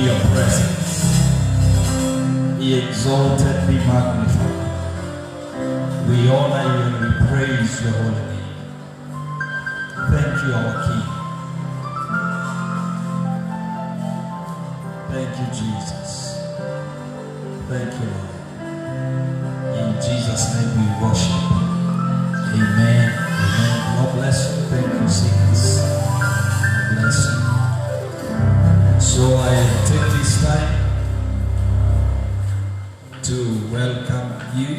your presence. Be exalted, be magnified. We honor you and we praise your holy name. Thank you, our King. Thank you, Jesus. Thank you, Lord. In Jesus' name we worship. Amen. Amen. God bless you. Thank you, singers. God bless you. So I take this time to welcome you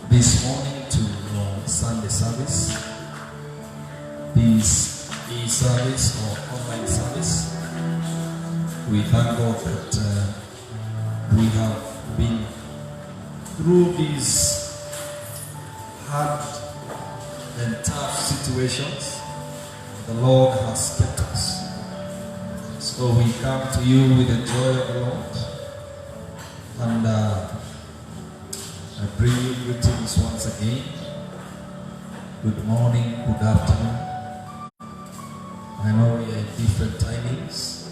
this morning to your Sunday service. This e-service or online service. We thank God that we have been through these hard and tough situations. The Lord has kept us. So we come to you with the joy of the Lord. And I bring you greetings once again. Good morning, good afternoon. I know we are in different timings,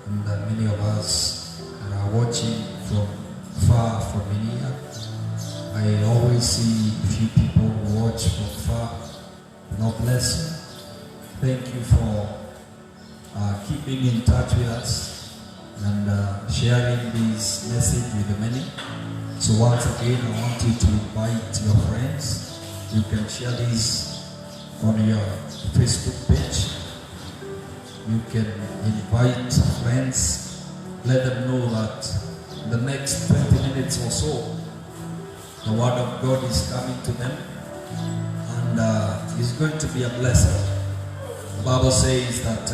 and many of us are watching from far from India. I always see a few people who watch from far. God bless you. Thank you for keeping in touch with us and sharing this message with the many. So once again, I want you to invite your friends. You can share this on your Facebook page. You can invite friends. Let them know that in the next 20 minutes or so, the word of God is coming to them, and it's going to be a blessing. The Bible says that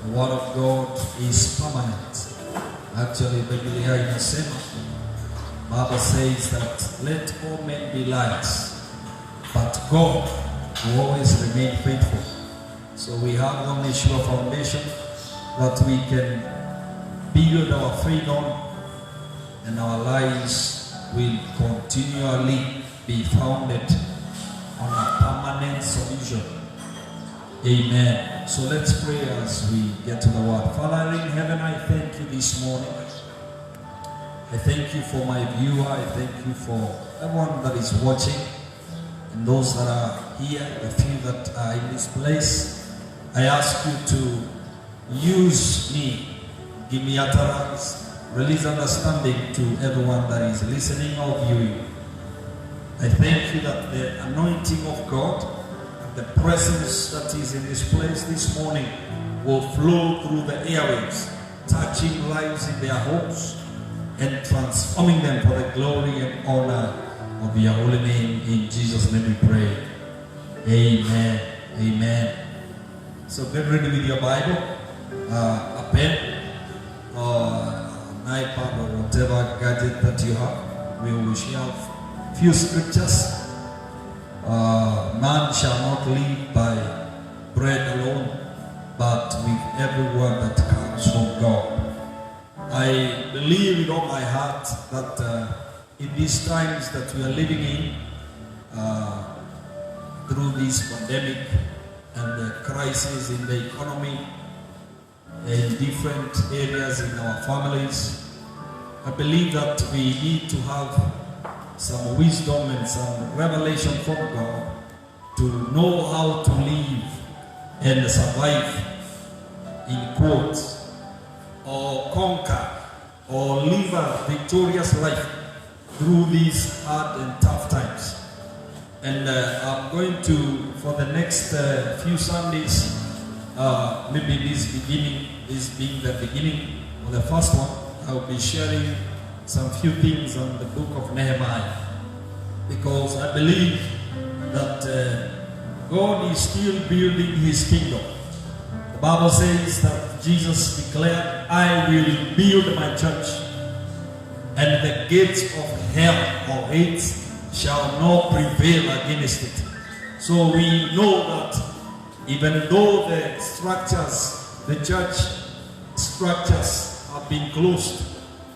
the word of God is permanent. Actually, Biblia inasema, Bible says that let all men be liars, but God will always remain faithful. So we have one sure foundation that we can build our faith on, and our lives will continually be founded on a permanent solution. Amen. So let's pray as we get to the word. Father in heaven, I thank you this morning. I thank you for my viewer. I thank you for everyone that is watching, and those that are here, the few that are in this place. I ask you to use me, give me utterance, release understanding to everyone that is listening or viewing. I thank you that the anointing of God and the presence that is in this place this morning will flow through the airwaves, touching lives in their homes and transforming them for the glory and honor of your holy name. In Jesus' name we pray. Amen. Amen. So get ready with your Bible, a pen, or an iPad, or whatever gadget that you have. We will share a few scriptures. Man shall not live by bread alone, but with every word that comes from God. I believe with all my heart that in these times that we are living in, through this pandemic and the crisis in the economy, in different areas in our families, I believe that we need to have some wisdom and some revelation from God to know how to live and survive, in quotes, or conquer or live a victorious life through these hard and tough times. And I'm going to, for the next few Sundays, maybe this being the beginning of the first one, I'll be sharing some few things on the book of Nehemiah, because I believe that God is still building his kingdom. The Bible says that Jesus declared, I will build my church, and the gates of hell or hate shall not prevail against it. So we know that even though the structures, the church structures have been closed,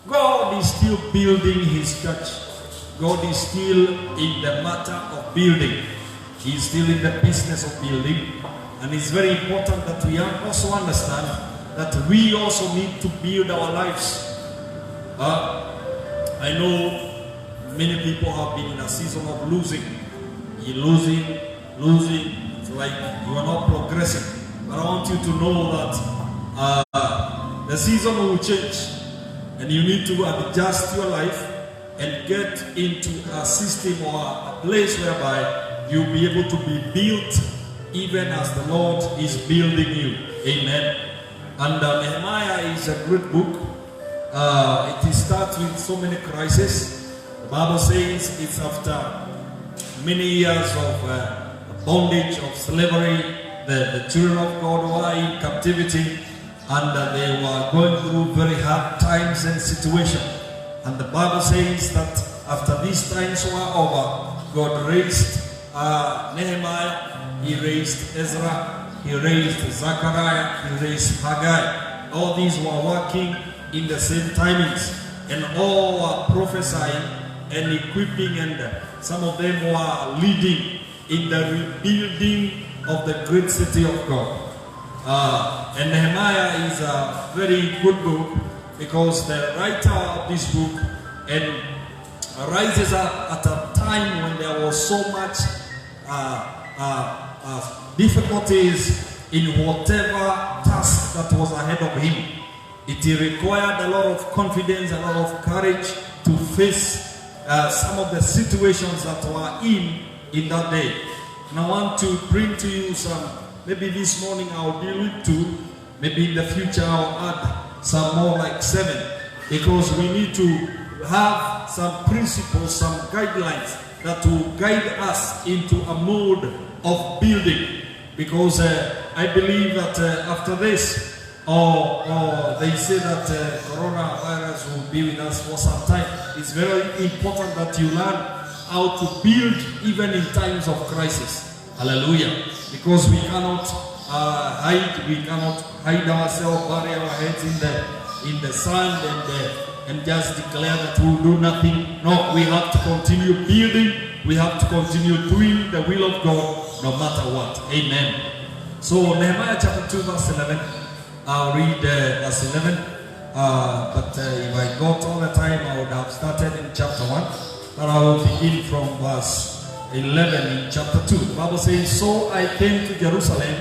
God is still building his church. God is still in the matter of building. He is still in the business of building. And it's very important that we also understand that we also need to build our lives. I know many people have been in a season of losing. You're losing. It's like you are not progressing. But I want you to know that the season will change. And you need to adjust your life and get into a system or a place whereby you'll be able to be built even as the Lord is building you. Amen. And Nehemiah is a great book. It starts with so many crises. The Bible says it's after many years of bondage, of slavery. The children of God were in captivity, and they were going through very hard times and situations. And the Bible says that after these times were over, God raised Nehemiah, He raised Ezra, He raised Zechariah, He raised Haggai. All these were working in the same timings, and all were prophesying and equipping, and some of them were leading in the rebuilding of the great city of God. And Nehemiah is a very good book, because the writer of this book rises up at a time when there was so much difficulties in whatever task that was ahead of him. It required a lot of confidence, a lot of courage to face some of the situations that were in that day. And I want to bring to you some, maybe this morning I'll deal with 2, maybe in the future I'll add some more, like 7, because we need to have some principles, some guidelines that will guide us into a mode of building. Because I believe that after this, or they say that coronavirus will be with us for some time, it's very important that you learn how to build even in times of crisis. Hallelujah. Because we cannot hide ourselves, bury our heads in the sand and just declare that we'll do nothing. No, we have to continue building. We have to continue doing the will of God no matter what. Amen. So Nehemiah chapter 2 verse 11. I'll read verse 11. But if I got all the time, I would have started in chapter 1. But I will begin from verse 11 in chapter 2. The Bible says, "So I came to Jerusalem,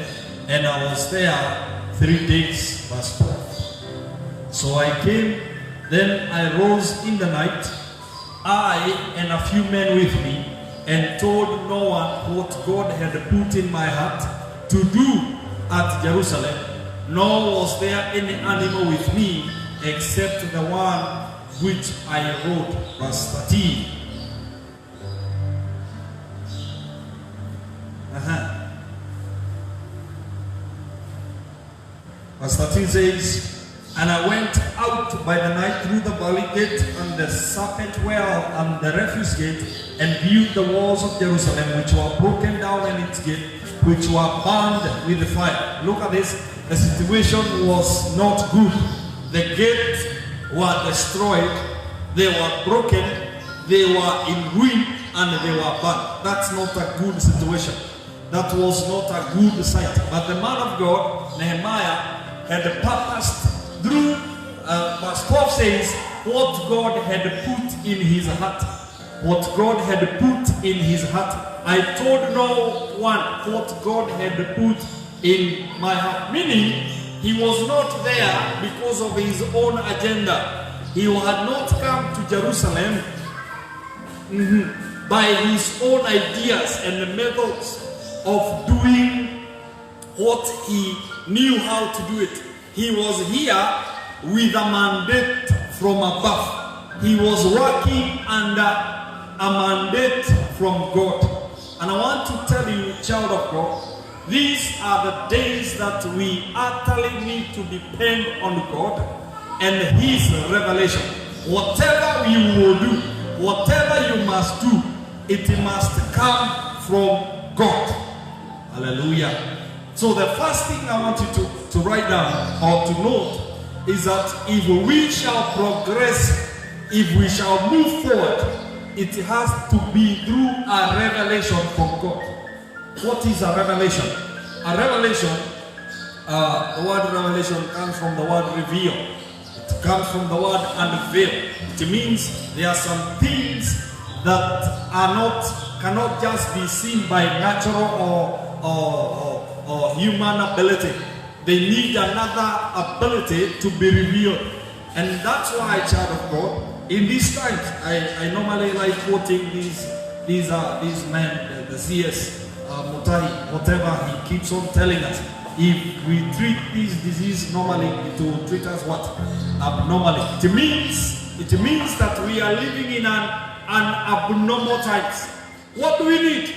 and I was there 3 days." Verse 12. "So I came, then I rose in the night, I and a few men with me, and told no one what God had put in my heart to do at Jerusalem, nor was there any animal with me except the one which I rode." Verse 13. Verse 13 says, "And I went out by the night through the valley gate and the serpent well and the refuse gate, and viewed the walls of Jerusalem, which were broken down, and its gate, which were burned with the fire." Look at this. The situation was not good. The gates were destroyed. They were broken. They were in ruin, and they were burned. That's not a good situation. That was not a good sight. But the man of God, Nehemiah, had purposed through, verse 12 says, what God had put in his heart. What God had put in his heart. "I told no one what God had put in my heart." Meaning, he was not there because of his own agenda. He had not come to Jerusalem by his own ideas and methods of doing what he knew how to do it. He was here with a mandate from above. He was working under a mandate from God. And I want to tell you, child of God, these are the days that we utterly need to depend on God and His revelation. Whatever you will do, whatever you must do, it must come from God. Hallelujah. So the first thing I want you to write down or to note is that if we shall progress, if we shall move forward, it has to be through a revelation from God. What is a revelation? A revelation The word revelation comes from the word reveal. It comes from the word unveil. It means there are some things that cannot just be seen by natural or human ability. They need another ability to be revealed. And that's why, child of God, in these times, I normally like quoting these men, the CS, Mutai, whatever he keeps on telling us. If we treat this disease normally, it will treat us what? Abnormally. It means that we are living in an abnormal times. What do we need,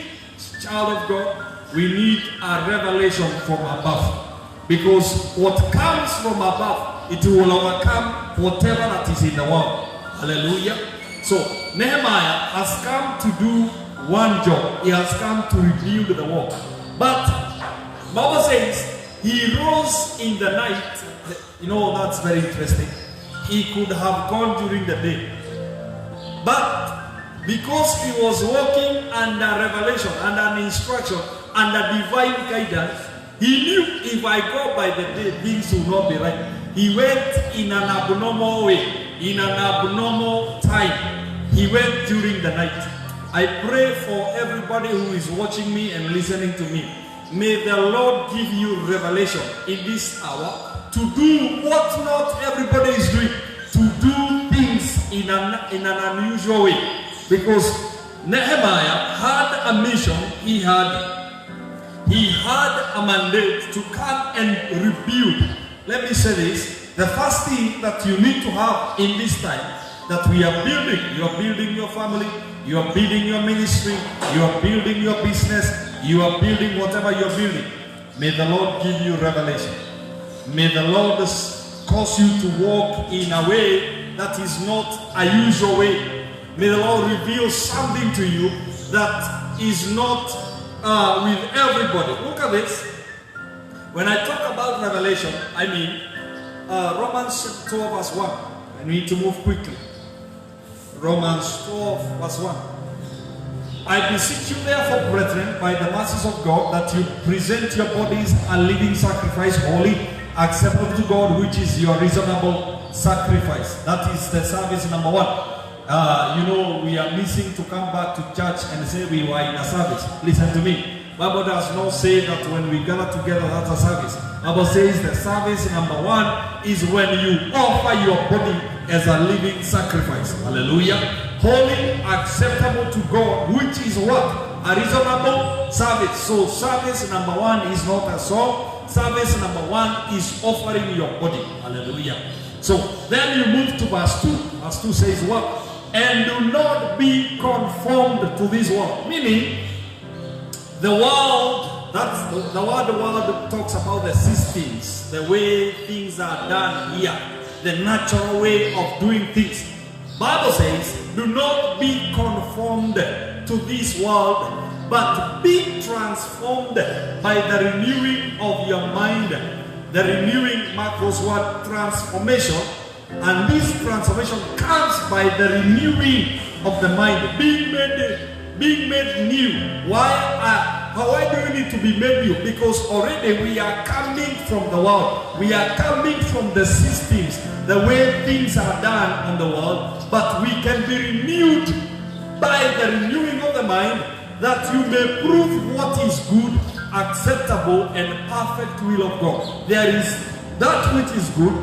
child of God? We need a revelation from above. Because what comes from above, it will overcome whatever that is in the world. Hallelujah. So Nehemiah has come to do one job. He has come to rebuild the wall. But Bible says he rose in the night. You know, that's very interesting. He could have gone during the day. But because he was walking under revelation, under an instruction, under divine guidance, he knew if I go by the day, things will not be right. He went in an abnormal way, in an abnormal time. He went during the night. I pray for everybody who is watching me and listening to me. May the Lord give you revelation in this hour to do what not everybody is doing. To do things in an unusual way. Because Nehemiah had a mission. He had a mandate to come and rebuild. Let me say this. The first thing that you need to have in this time that we are building, you are building your family, you are building your ministry, you are building your business, you are building whatever you are building. May the Lord give you revelation. May the Lord cause you to walk in a way that is not a usual way. May the Lord reveal something to you that is not with everybody. Look at this. When I talk about revelation, I mean Romans 12 verse 1. I need to move quickly. Romans 12 verse 1. I beseech you therefore, brethren, by the mercies of God, that you present your bodies a living sacrifice, holy, acceptable to God, which is your reasonable sacrifice. That is the service number one. You know, we are missing to come back to church and say we were in a service. Listen to me. Bible does not say that when we gather together that's a service. Bible says the service number one is when you offer your body as a living sacrifice. Hallelujah. Holy, acceptable to God, which is what? A reasonable service. So service number one is not a song. Service number one is offering your body. Hallelujah. So then you move to verse 2. Verse 2 says what? And do not be conformed to this world. Meaning, the world, that's the word the world talks about the systems, the way things are done here, the natural way of doing things. Bible says, do not be conformed to this world, but be transformed by the renewing of your mind. The renewing, Marcos word, transformation. And this transformation comes by the renewing of the mind, being made new. Why do we need to be made new? Because already we are coming from the world. We are coming from the systems, the way things are done on the world. But we can be renewed by the renewing of the mind, that you may prove what is good, acceptable, and perfect will of God. There is that which is good,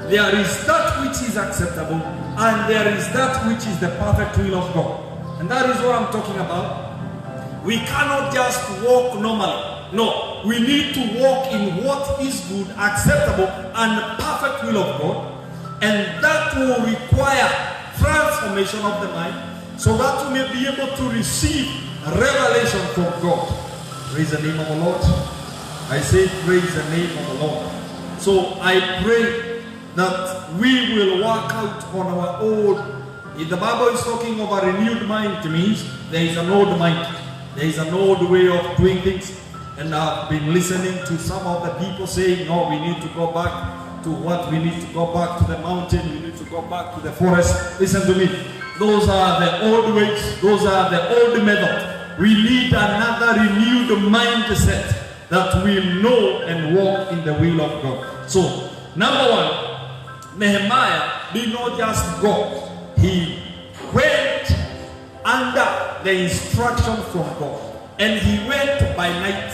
there is that which is acceptable, and there is that which is the perfect will of God. And that is what I'm talking about. We cannot just walk normally. No, we need to walk in what is good, acceptable, and perfect will of God. And that will require transformation of the mind, so that we may be able to receive revelation from God. Praise the name of the Lord. I say praise the name of the Lord. So I pray that we will work out on our old. If the Bible is talking of a renewed mind, it means there is an old mind. There is an old way of doing things. And I've been listening to some of the people saying, no, we need to go back to what? We need to go back to the mountain. We need to go back to the forest. Listen to me. Those are the old ways. Those are the old methods. We need another renewed mindset. that will know and walk in the will of God. So, number one, Nehemiah did not just go. He went under the instruction from God. And he went by night.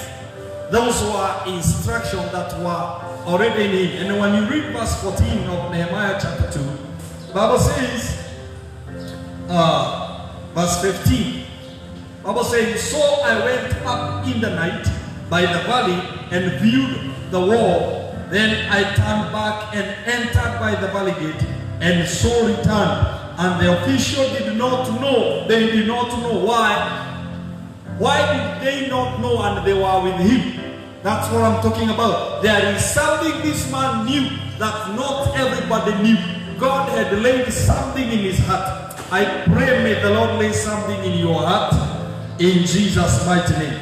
Those were instructions that were already in him. And when you read verse 14 of Nehemiah chapter 2, the Bible says, verse 15, the Bible says, so I went up in the night by the valley and viewed the wall. Then I turned back and entered by the valley gate, and so returned. And the official did not know. They did not know why. Why did they not know and they were with him? That's what I'm talking about. There is something this man knew that not everybody knew. God had laid something in his heart. I pray may the Lord lay something in your heart in Jesus' mighty name.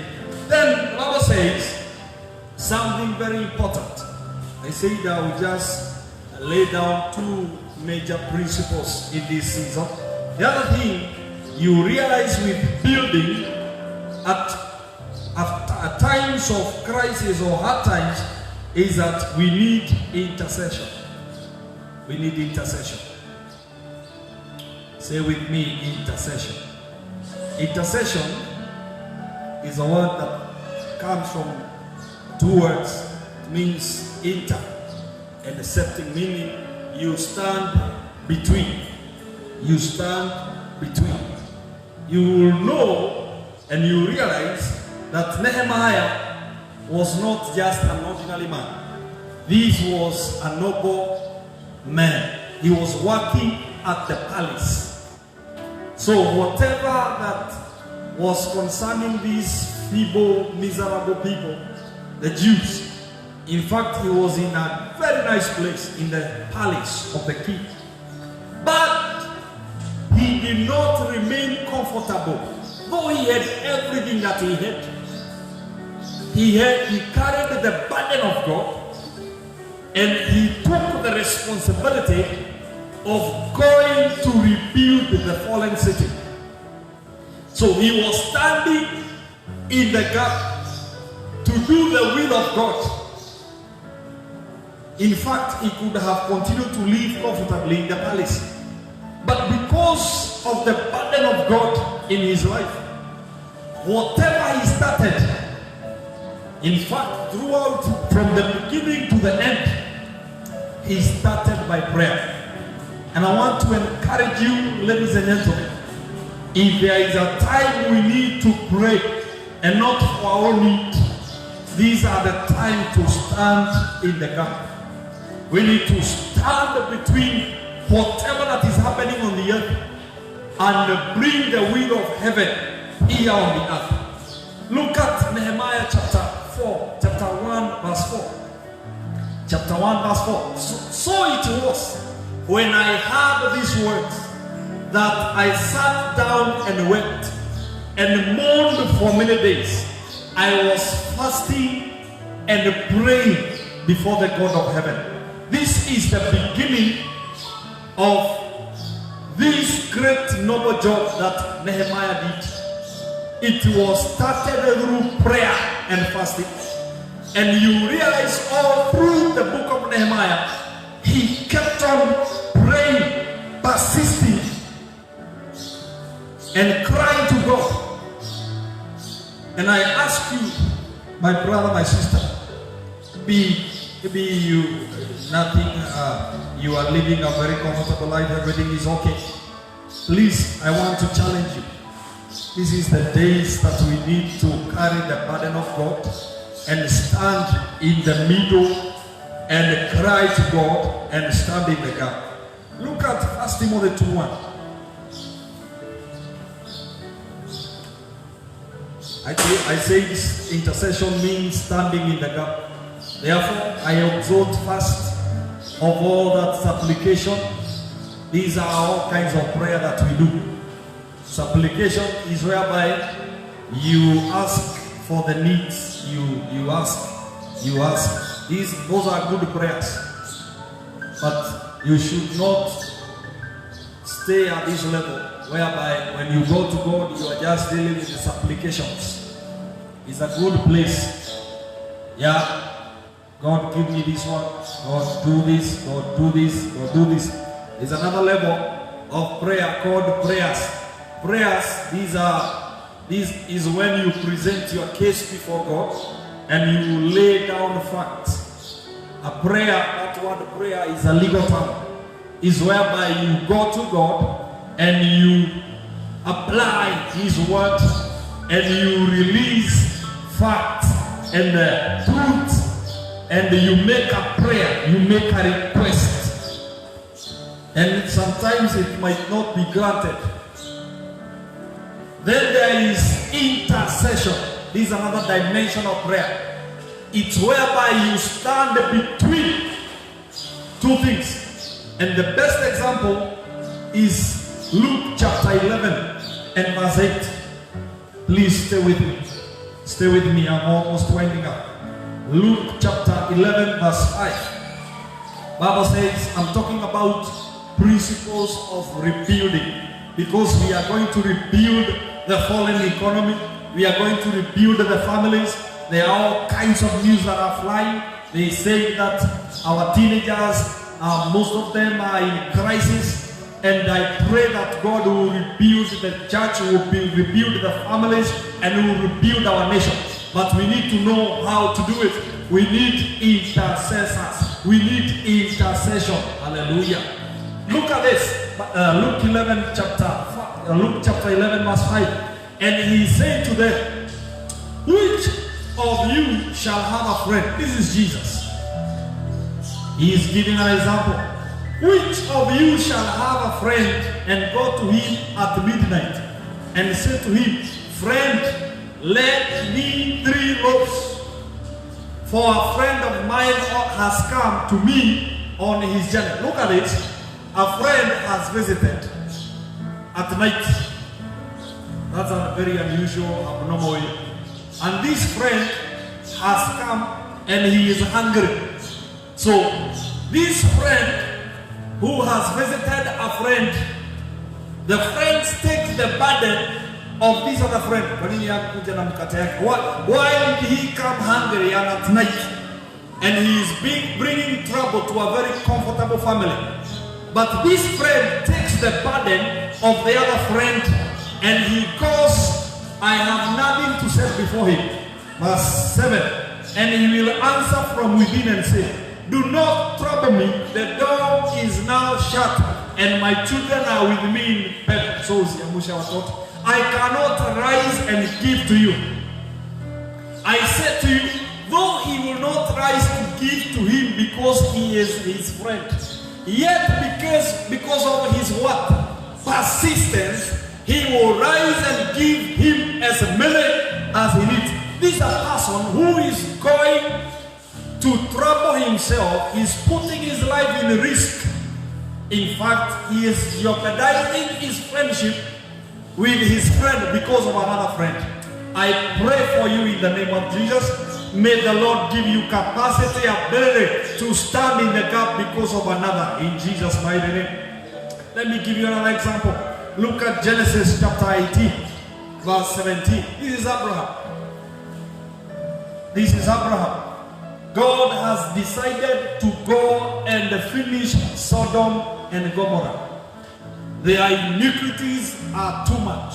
Then the Bible says something very important. I say that we just lay down two major principles in this season. The other thing you realize with building at times of crisis or hard times is that we need intercession. We need intercession. Say with me, intercession. Intercession is a word that comes from two words. It means inter and septic, meaning you stand between. You stand between. You will know and you realize that Nehemiah was not just an ordinary man. This was a noble man. He was working at the palace. So whatever that was concerning these feeble, miserable people, the Jews, in fact, he was in a very nice place in the palace of the king. But he did not remain comfortable. Though he had everything that he had, he carried the burden of God, and he took the responsibility of going to rebuild the fallen city. So he was standing in the gap to do the will of God. In fact, he could have continued to live comfortably in the palace. But because of the burden of God in his life, whatever he started, in fact, throughout from the beginning to the end, he started by prayer. And I want to encourage you, ladies and gentlemen, if there is a time we need to pray and not for our need, these are the time to stand in the gap. We need to stand between whatever that is happening on the earth and bring the will of heaven here on the earth. Look at Nehemiah chapter 1 verse 4. Chapter 1 verse 4. So it was when I heard these words that I sat down and wept and mourned for many days. I was fasting and praying before the God of heaven. This is the beginning of this great noble job that Nehemiah did. It was started through prayer and fasting. And you realize all through the book of Nehemiah, he kept on praying, persisting, and crying to God. And I ask you, my brother, my sister, maybe you you are living a very comfortable life, everything is okay. Please, I want to challenge you. This is the days that we need to carry the burden of God and stand in the middle and cry to God and stand in the gap. Look at 1 Timothy 2:1. I say this intercession means standing in the gap. Therefore, I exhort first of all that supplication. These are all kinds of prayer that we do. Supplication is whereby you ask for the needs. You ask. Those are good prayers. But you should not stay at this level whereby when you go to God, you are just dealing with the supplications. It's a good place Yeah, God give me this one, God do this, God do this, God do this. There's another level of prayer called prayers. Prayers, this is when you present your case before God and you lay down facts. A prayer, that word prayer is a legal term, is whereby you go to God and you apply His word and you release facts and truth, and you make a prayer, you make a request, and sometimes it might not be granted. Then there is intercession. This is another dimension of prayer. It's whereby you stand between two things. And the best example is Luke chapter 11 and verse 8. Please stay with me. Stay with me, I'm almost winding up. Luke chapter 11 verse 5. Bible says, I'm talking about principles of rebuilding. Because we are going to rebuild the fallen economy. We are going to rebuild the families. There are all kinds of news that are flying. They say that our teenagers, most of them are in crisis. And I pray that God will rebuild the church, will rebuild the families, and will rebuild our nation. But we need to know how to do it. We need intercessors. We need intercession. Hallelujah. Look at this. Luke chapter 11 verse 5. And he said to them, which of you shall have a friend? This is Jesus. He is giving an example. Which of you shall have a friend and go to him at midnight and say to him, friend, let me 3 loaves, for a friend of mine has come to me on his journey. Look at it. A friend has visited at night. That's a very unusual, abnormal way. And this friend has come and he is hungry. So this friend who has visited a friend, the friend takes the burden of this other friend. Why did he come hungry and at night? And he is bringing trouble to a very comfortable family. But this friend takes the burden of the other friend and he goes, I have nothing to set before him. Verse 7. And he will answer from within and say, do not trouble me, the door is now shut, and my children are with me in bed. So I cannot rise and give to you. I said to you, though he will not rise to give to him because he is his friend, yet because of his what? Persistence, he will rise and give him as many as he needs. This is a person who is going to trouble himself. He's putting his life in risk. In fact, he is jeopardizing his friendship with his friend because of another friend. I pray for you in the name of Jesus. May the Lord give you capacity, ability to stand in the gap because of another. In Jesus' mighty name. Let me give you another example. Look at Genesis chapter 18, verse 17. This is Abraham. This is Abraham. God has decided to go and finish Sodom and Gomorrah. Their iniquities are too much.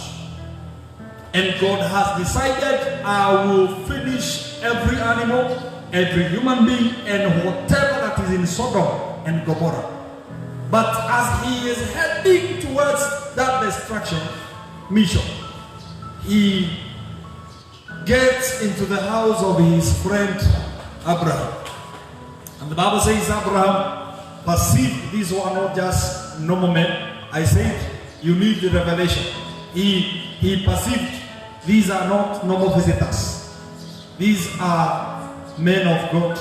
And God has decided, I will finish every animal, every human being, and whatever that is in Sodom and Gomorrah. But as he is heading towards that destruction mission, he gets into the house of his friend Abraham. And the Bible says Abraham perceived these were not just normal men. I said you need the revelation. He perceived these are not normal visitors. These are men of God.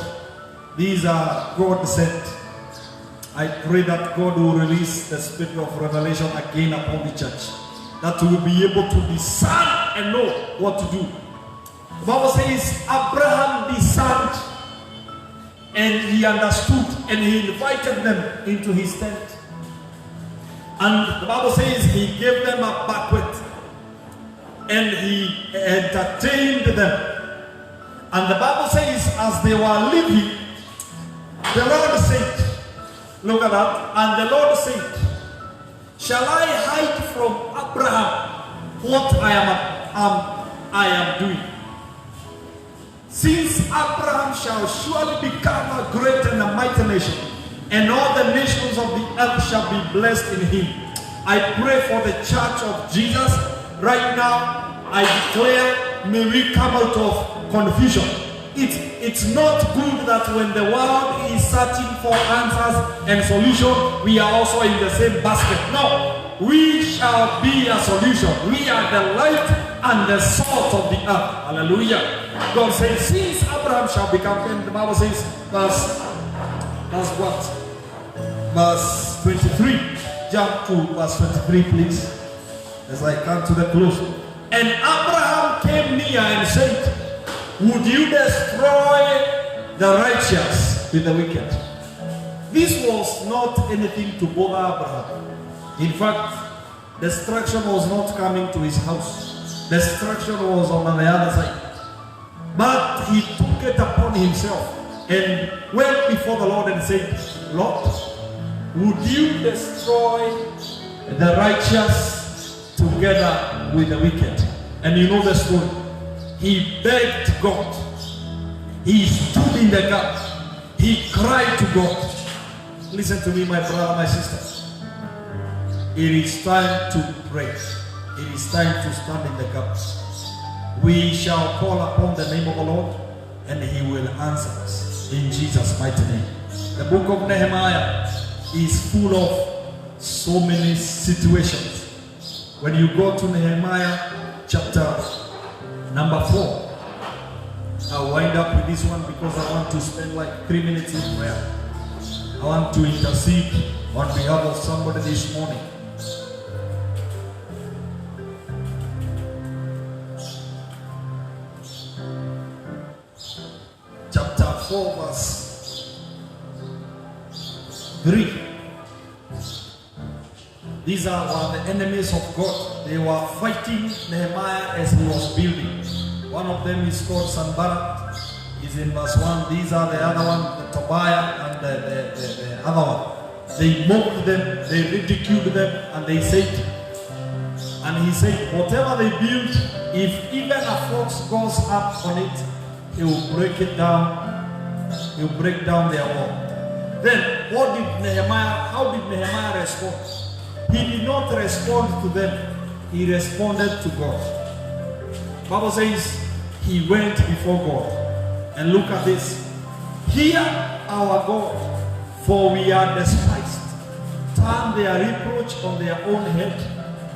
These are God sent. I pray that God will release the spirit of revelation again upon the church, that we will be able to discern and know what to do. The Bible says Abraham discerned and he understood and he invited them into his tent. And the Bible says he gave them a banquet and he entertained them. And the Bible says, as they were leaving, the Lord said, look at that, and the Lord said, shall I hide from Abraham what I am doing? Since Abraham shall surely become a great and a mighty nation, and all the nations of the earth shall be blessed in him. I pray for the church of Jesus. Right now, I declare, may we come out of confusion. It's not good that when the world is searching for answers and solutions, we are also in the same basket. No, we shall be a solution. We are the light and the salt of the earth. Hallelujah. God says, since Abraham shall become, and the Bible says, verse 23. Jump to verse 23, please, as I come to the close. And Abraham came near and said, would you destroy the righteous with the wicked? This was not anything to bother Abraham. In fact, destruction was not coming to his house. Destruction was on the other side. But he took it upon himself and went before the Lord and said, Lord, would you destroy the righteous together with the wicked? And you know the story. He begged God. He stood in the gap. He cried to God. Listen to me, my brother, my sister. It is time to pray. It is time to stand in the gap. We shall call upon the name of the Lord, and He will answer us in Jesus' mighty name. The book of Nehemiah is full of so many situations. When you go to Nehemiah chapter number 4, I'll wind up with this one because I want to spend like 3 minutes in prayer. I want to intercede on behalf of somebody this morning. Chapter 4 verse 3. These were the enemies of God. They were fighting Nehemiah as he was building. One of them is called Sanballat. Is in verse 1. These are the other one, the Tobiah and the other one. They mocked them, they ridiculed them, and they said, and he said, whatever they build, if even a fox goes up on it, he will break it down. He will break down their wall. Then, how did Nehemiah respond? He did not respond to them. He responded to God. The Bible says he went before God. And look at this. Hear our God, for we are despised. Turn their reproach on their own head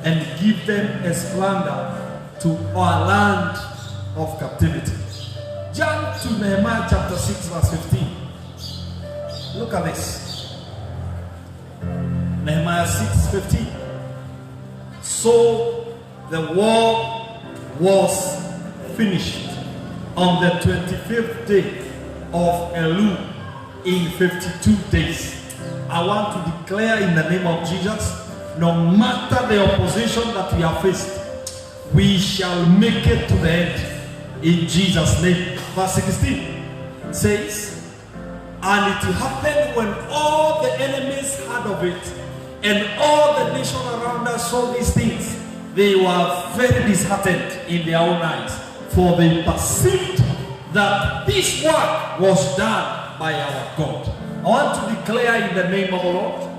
and give them a slander to our land of captivity. Jump to Nehemiah chapter 6 verse 15. Look at this. Nehemiah 6:15. So the war was finished on the 25th day of Elul in 52 days. I want to declare in the name of Jesus, no matter the opposition that we are faced, we shall make it to the end in Jesus' name. Verse 16 says, and it happened when all the enemies heard of it, and all the nation around us saw these things, they were very disheartened in their own eyes, for they perceived that this work was done by our God. I want to declare in the name of the Lord,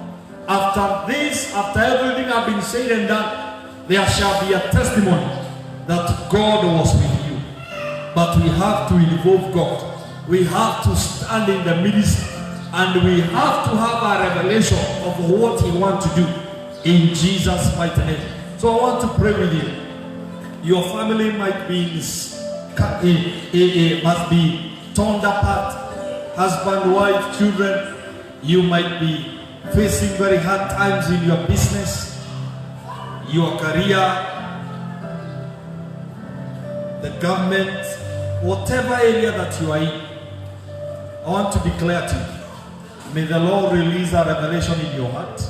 after this, after everything has been said and done, there shall be a testimony that God was with you. But we have to involve God. We have to stand in the midst, and we have to have a revelation of what He wants to do in Jesus' mighty name. So I want to pray with you. Your family might be must be torn apart. Husband, wife, children. You might be facing very hard times in your business, your career, the government, whatever area that you are in. I want to declare to you, may the Lord release a revelation in your heart,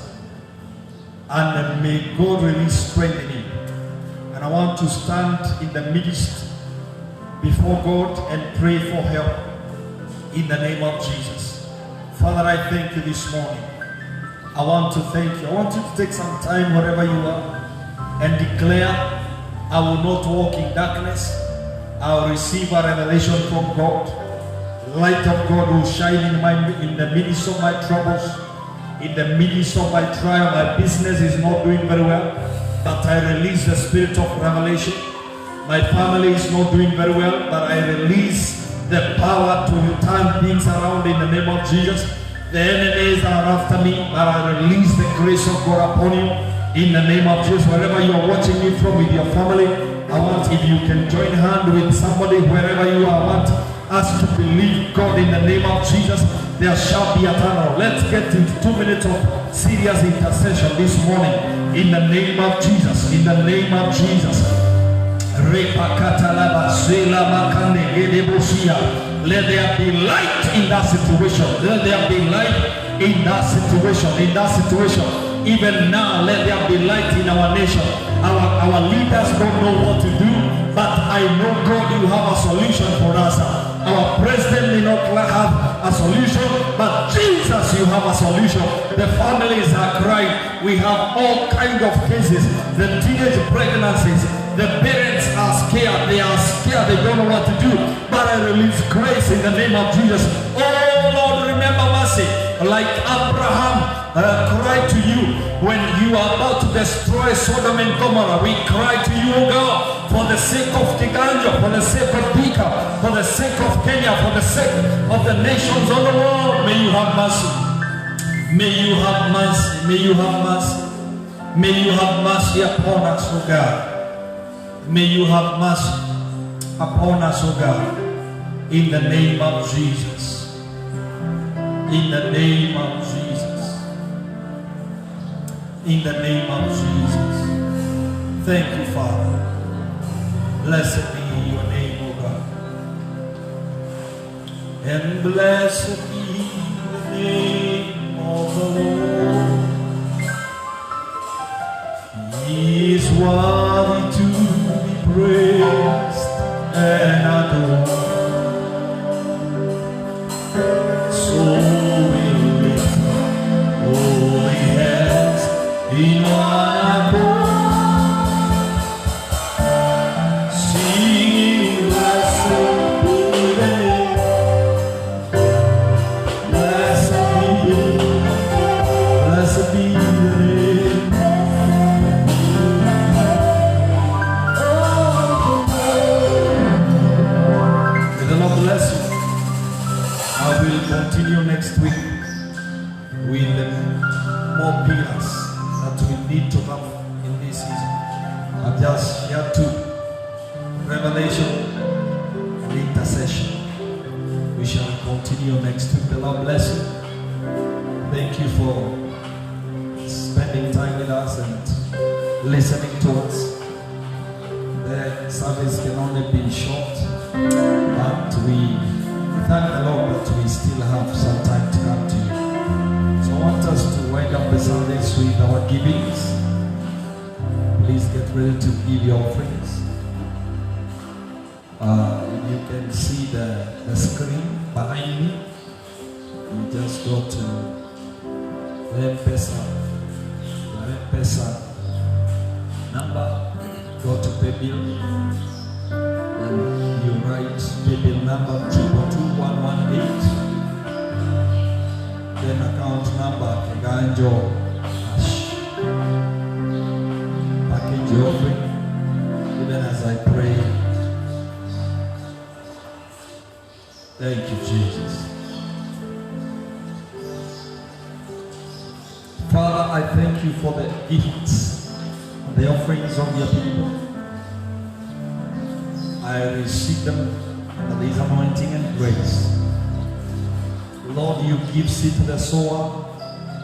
and may God release strength in you. And I want to stand in the midst before God and pray for help in the name of Jesus. Father, I thank you this morning. I want to thank you. I want you to take some time wherever you are and declare, I will not walk in darkness. I will receive a revelation from God. The light of God will shine in the midst of my troubles, in the midst of my trial. My business is not doing very well, but I release the spirit of revelation. My family is not doing very well, but I release the power to turn things around in the name of Jesus. The enemies are after me, but I release the grace of God upon you in the name of Jesus. Wherever you are watching me from with your family, I want, if you can join hand with somebody wherever you are, I want us to believe God in the name of Jesus. There shall be a turnaround. Let's get into 2 minutes of serious intercession this morning in the name of Jesus. In the name of Jesus. Let there be light in that situation. Let there be light in that situation. In that situation. Even now, let there be light in our nation. Our leaders don't know what to do, but I know, God, you have a solution for us. Our president may not have a solution, but Jesus, you have a solution. The families are crying. We have all kinds of cases. The teenage pregnancies. The parents are scared. They are scared. They don't know what to do. But I release grace in the name of Jesus. Oh Lord, remember mercy. Like Abraham cried to you when you are about to destroy Sodom and Gomorrah. We cry to you, God, for the sake of Tiganja, for the sake of Bika, for the sake of Kenya, for the sake of the nations of the world. May you have mercy. May you have mercy. May you have mercy. May you have mercy upon us, O God. May you have mercy upon us, O God, in the name of Jesus. In the name of Jesus. In the name of Jesus. Thank you, Father. Blessed be your name, O God. And blessed be the name of the Lord. He is worthy to praised and adored. So we lift holy hands in one accord, singing, blessed be the name, blessed be the name. Continue next week with more pillars that we need to have in this season. I've just shared 2: revelation and intercession. We shall continue next week. The Lord bless you. Thank you for spending time with us and listening to us. The service can only be short, but we thank the Lord that we still have some time to come to you. So I want us to wind up the Sundays with our givings. Please get ready to give your offerings. You can see the screen behind me. You just go to the M-Pesa number, go to pay bill. You write paybill number 22118, then account number Keganjo Cash. Package your offering, even as I pray. Thank you, Jesus. Father, I thank you for the gifts, the offerings of your people. I receive them under this anointing and grace. Lord, you give seed to the sower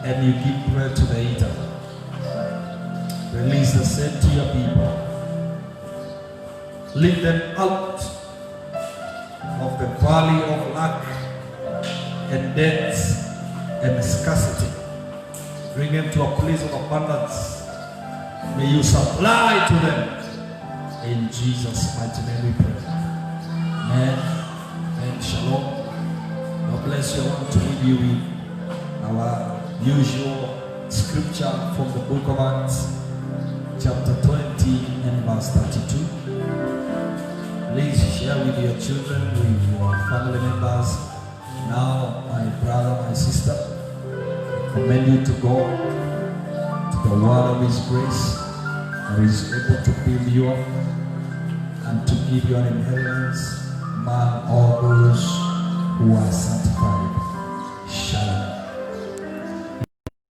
and you give bread to the eater. Release the same to your people. Lead them out of the valley of lack and death and scarcity. Bring them to a place of abundance. May you supply to them. In Jesus' mighty name we pray. Amen. And shalom. God bless you. I want to leave you with our usual scripture from the book of Acts, chapter 20 and verse 32. Please share with your children, with your family members. Now, my brother, my sister, I commend you to God, to the word of His grace that is able to build you up and to give you an inheritance among all those who are sanctified.